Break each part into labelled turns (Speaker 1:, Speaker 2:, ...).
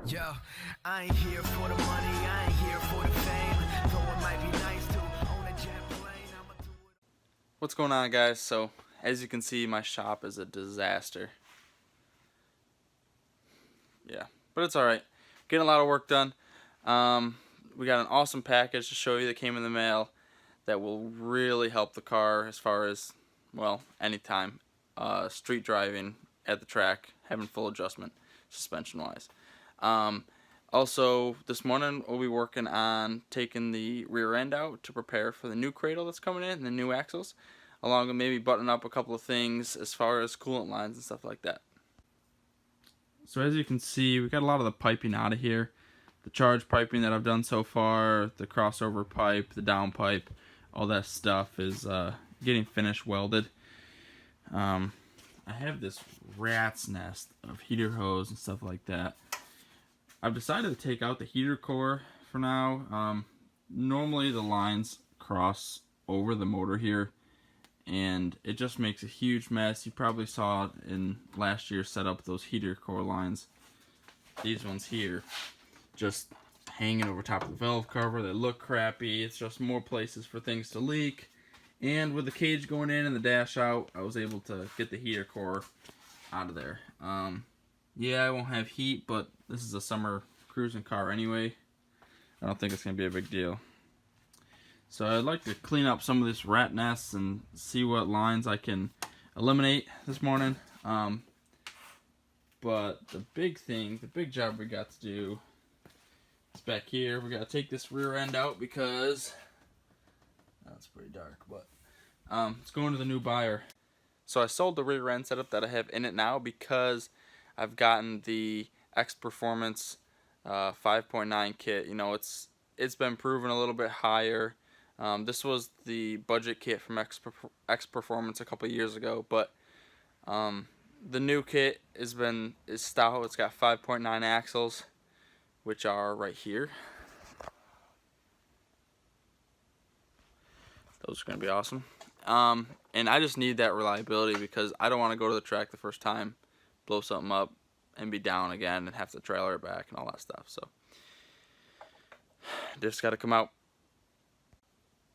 Speaker 1: Yo, I ain't here for the money, I ain't here for the fame. Though it might be nice to own a jet plane, I'ma do it.
Speaker 2: What's going on, guys? So as you can see, my shop is a disaster. Yeah, but it's alright. Getting a lot of work done. We got an awesome package to show you that came in the mail that will really help the car as far as, well, anytime. Street driving at the track, having full adjustment, suspension wise. Also, this morning we'll be working on taking the rear end out to prepare for the new cradle that's coming in and the new axles, along with maybe button up a couple of things as far as coolant lines and stuff like that. So as you can see, we got a lot of the piping out of here. The charge piping that I've done so far, the crossover pipe, the down pipe, all that stuff is getting finished welded. I have this rat's nest of heater hose and stuff like that. I've decided to take out the heater core for now. Normally the lines cross over the motor here, and it just makes a huge mess. You probably saw it in last year's setup, those heater core lines. These ones here, just hanging over top of the valve cover. They look crappy. It's just more places for things to leak. And with the cage going in and the dash out, I was able to get the heater core out of there. Yeah, I won't have heat, but this is a summer cruising car anyway. I don't think it's going to be a big deal. So I'd like to clean up some of this rat nests and see what lines I can eliminate this morning. But the big thing, the big job we got to do is back here. We got to take this rear end out because that's pretty dark, but it's going to the new buyer. So I sold the rear end setup that I have in it now because I've gotten the X Performance 5.9 kit. You know, it's been proven a little bit higher. This was the budget kit from X Performance a couple years ago, but the new kit is stout. It's got 5.9 axles, which are right here. Those are going to be awesome. And I just need that reliability because I don't want to go to the track the first time, blow something up, and be down again and have to trailer it back and all that stuff. So, just got to come out.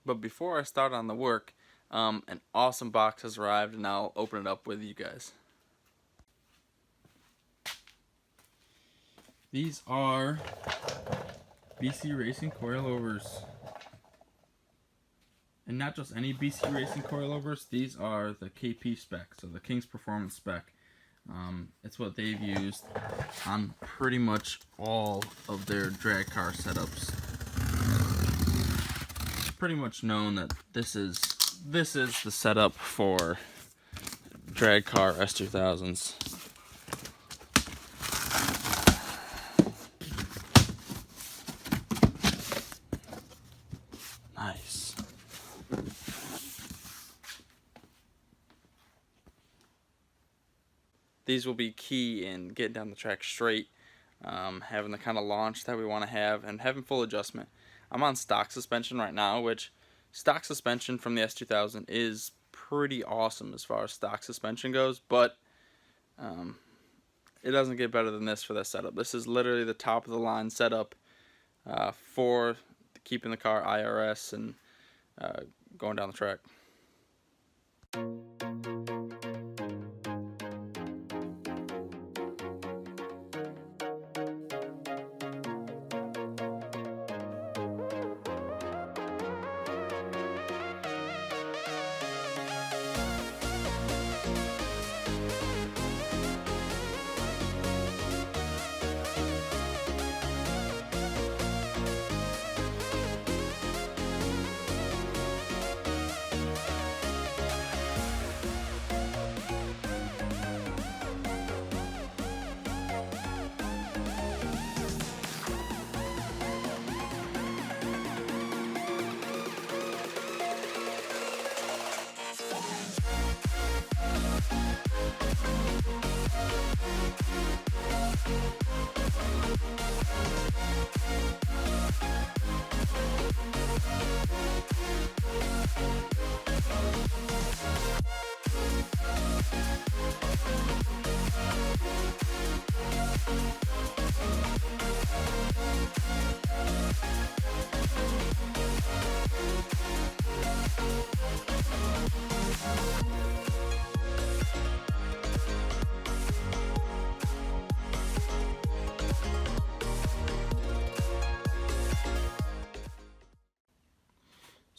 Speaker 2: But before I start on the work, an awesome box has arrived, and I'll open it up with you guys. These are BC Racing coilovers. And not just any BC Racing coilovers, these are the KP spec, so the King's Performance spec. It's what they've used on pretty much all of their drag car setups. It's pretty much known that this is the setup for drag car S2000s. Nice. These will be key in getting down the track straight, having the kind of launch that we want to have, and having full adjustment. I'm on stock suspension right now, which stock suspension from the S2000 is pretty awesome as far as stock suspension goes, but it doesn't get better than this for this setup. This is literally the top of the line setup for keeping the car IRS and going down the track.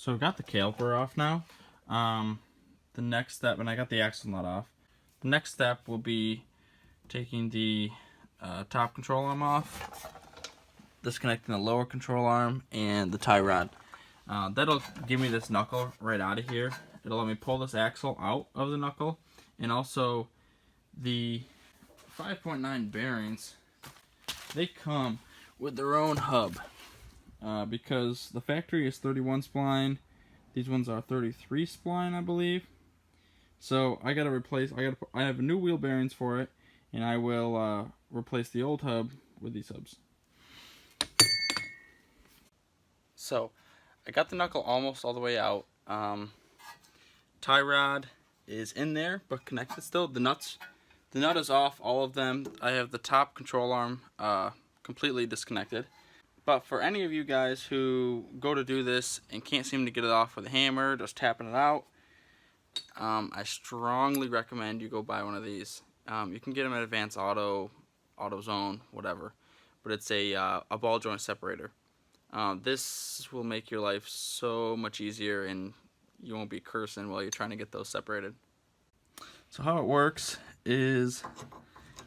Speaker 2: So I've got the caliper off now. The next step, and I got the axle nut off. The next step will be taking the top control arm off, disconnecting the lower control arm, and the tie rod. That'll give me this knuckle right out of here. It'll let me pull this axle out of the knuckle, and also the 5.9 bearings, they come with their own hub. Because the factory is 31 spline, these ones are 33 spline, I believe. So I gotta replace. I have new wheel bearings for it, and I will replace the old hub with these hubs. So I got the knuckle almost all the way out. Tie rod is in there, but connected still. The nut is off, all of them. I have the top control arm completely disconnected. But for any of you guys who go to do this and can't seem to get it off with a hammer, just tapping it out, I strongly recommend you go buy one of these. You can get them at Advanced Auto, AutoZone, whatever. But it's a ball joint separator. This will make your life so much easier, and you won't be cursing while you're trying to get those separated. So how it works is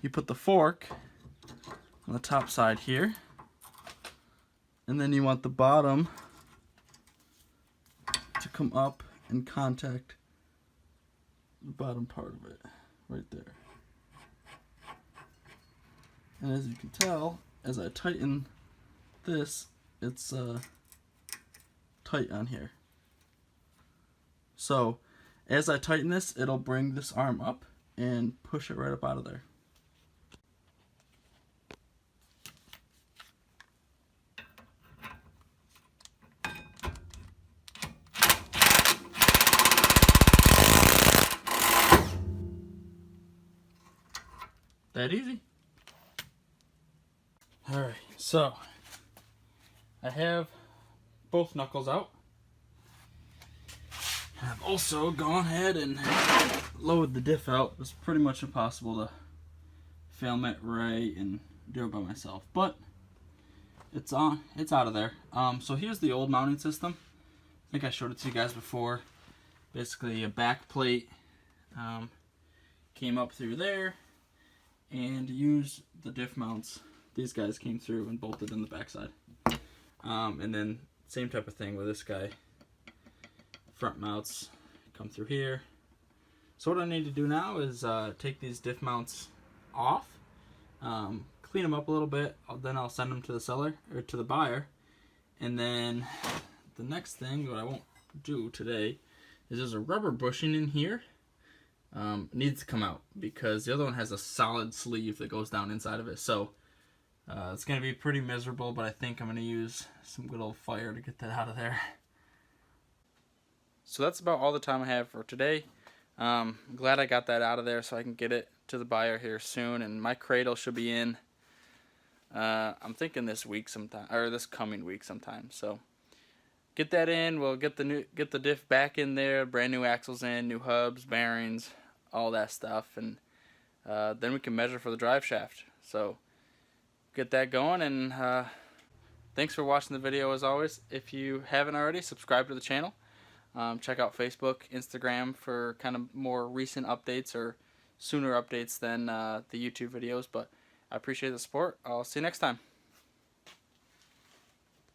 Speaker 2: you put the fork on the top side here, and then you want the bottom to come up and contact the bottom part of it, right there. And as you can tell, as I tighten this, it's tight on here. So as I tighten this, it'll bring this arm up and push it right up out of there. That easy. Alright, so I have both knuckles out. I've also gone ahead and lowered the diff out. It's pretty much impossible to film it right and do it by myself, but it's on. It's out of there. So here's the old mounting system. I think I showed it to you guys before. Basically, a back plate came up through there, and use the diff mounts. These guys came through and bolted in the backside. And then same type of thing with this guy. Front mounts come through here. So what I need to do now is take these diff mounts off, clean them up a little bit. Then I'll send them to the seller or to the buyer. And then the next thing, what I won't do today, is there's a rubber bushing in here. Needs to come out because the other one has a solid sleeve that goes down inside of it. So it's going to be pretty miserable, but I think I'm going to use some good old fire to get that out of there. So that's about all the time I have for today. I'm glad I got that out of there so I can get it to the buyer here soon, and my cradle should be in I'm thinking this week sometime, or this coming week sometime. So get that in. We'll get the diff back in there, brand new axles in, new hubs, bearings, all that stuff, and then we can measure for the drive shaft. So get that going, and thanks for watching the video as always. If you haven't already, subscribe to the channel. Check out Facebook, Instagram for kind of more recent updates or sooner updates than the YouTube videos. But I appreciate the support. I'll see you next time.